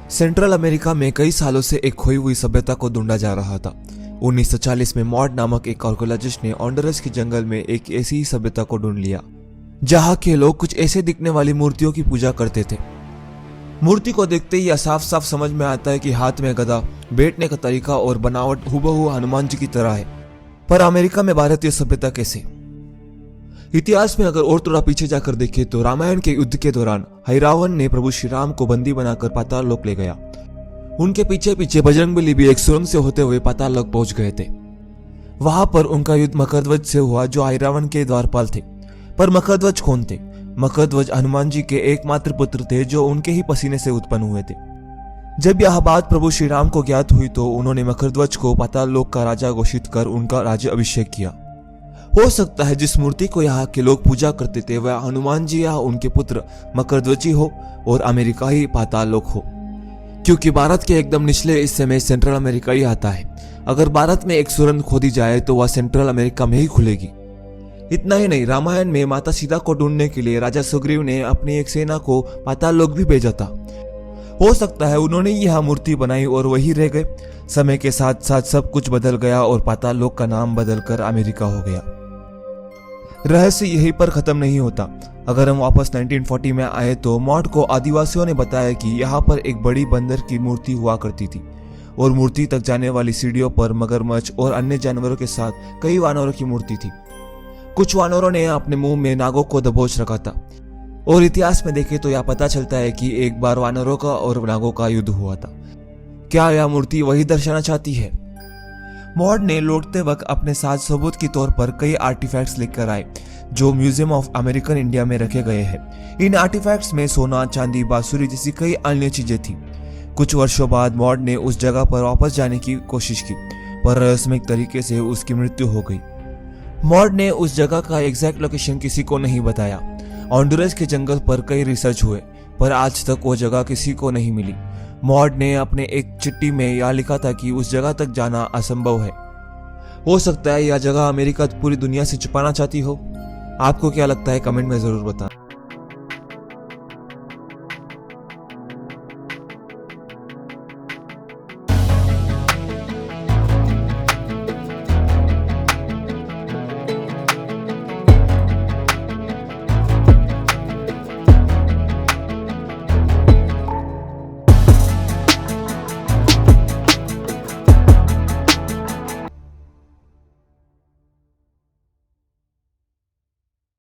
Central America में कई सालों से एक खोई हुई सभ्यता को ढूंढा जा रहा था। 1940 में मॉड नामक एक आर्कियोलॉजिस्ट ने होंडुरास के जंगल में एक ऐसी ही सभ्यता को ढूंढ लिया जहां के लोग कुछ ऐसे दिखने वाली मूर्तियों की पूजा करते थे। मूर्ति को देखते ही यह साफ साफ समझ में आता है कि हाथ में गदा, बैठने का तरीका और बनावट हुबहू हनुमान जी की तरह है। पर अमेरिका में भारतीय सभ्यता कैसे? इतिहास में अगर और थोड़ा पीछे जाकर देखें तो रामायण के युद्ध के दौरान रावण ने प्रभु श्री राम को बंदी बनाकर पाताल लोक ले गया। उनके पीछे पीछे बजरंगबली भी एक सुरंग से होते हुए पाताल लोक पहुंच गए थे। वहां पर उनका युद्ध मकरध्वज से हुआ जो रावण के द्वारपाल थे। पर मकरध्वज कौन थे? मकरध्वज हनुमान जी के एकमात्र पुत्र थे जो उनके ही पसीने से उत्पन्न हुए थे। जब यह बात प्रभु श्री राम को ज्ञात हुई तो उन्होंने मकरध्वज को पाताल लोक का राजा घोषित कर उनका राज्य अभिषेक किया। हो सकता है जिस मूर्ति को यहाँ के लोग पूजा करते थे वह हनुमान जी या उनके पुत्र मकरध्वजी हो और अमेरिका ही पाताल लोक हो, क्योंकि भारत के एकदम निचले हिस्से में सेंट्रल अमेरिका ही आता है। अगर भारत में एक सुरंग खोदी जाए तो वह सेंट्रल अमेरिका में ही खुलेगी। इतना ही नहीं, रामायण में माता सीता को ढूंढने के लिए राजा सुग्रीव ने अपनी एक सेना को पाताल लोक भी भेजा था। हो सकता है उन्होंने यह मूर्ति बनाई और वही रह गए। समय के साथ साथ सब कुछ बदल गया और पाताल लोक का नाम बदलकर अमेरिका हो गया। रहस्य यहीं पर खत्म नहीं होता। अगर हम वापस 1940 में आए तो मॉड को आदिवासियों ने बताया कि यहाँ पर एक बड़ी बंदर की मूर्ति हुआ करती थी और मूर्ति तक जाने वाली सीढ़ियों पर मगरमच्छ और अन्य जानवरों के साथ कई वानरों की मूर्ति थी। कुछ वानरों ने अपने मुंह में नागों को दबोच रखा था और इतिहास में देखें तो यह पता चलता है कि एक बार वानरों का और नागों का युद्ध हुआ था। क्या यह मूर्ति वही दर्शाना चाहती है? मॉड ने लौटते वक्त अपने साथ सबूत के तौर पर कई आर्टिफैक्ट्स लेकर आए जो म्यूजियम ऑफ अमेरिकन इंडिया में रखे गए हैं। इन आर्टिफैक्ट्स में सोना, चांदी, बांसुरी जैसी कई अन्य चीजें थी। कुछ वर्षों बाद मॉड ने उस जगह पर वापस जाने की कोशिश की पर रहस्यमय तरीके से उसकी मृत्यु हो गई। मॉड ने उस जगह का एग्जैक्ट लोकेशन किसी को नहीं बताया। होंडुरास के जंगल पर कई रिसर्च हुए पर आज तक वो जगह किसी को नहीं मिली। मॉड ने अपने एक चिट्ठी में यह लिखा था कि उस जगह तक जाना असंभव है। हो सकता है यह जगह अमेरिका पूरी दुनिया से छुपाना चाहती हो। आपको क्या लगता है? कमेंट में जरूर बताएं।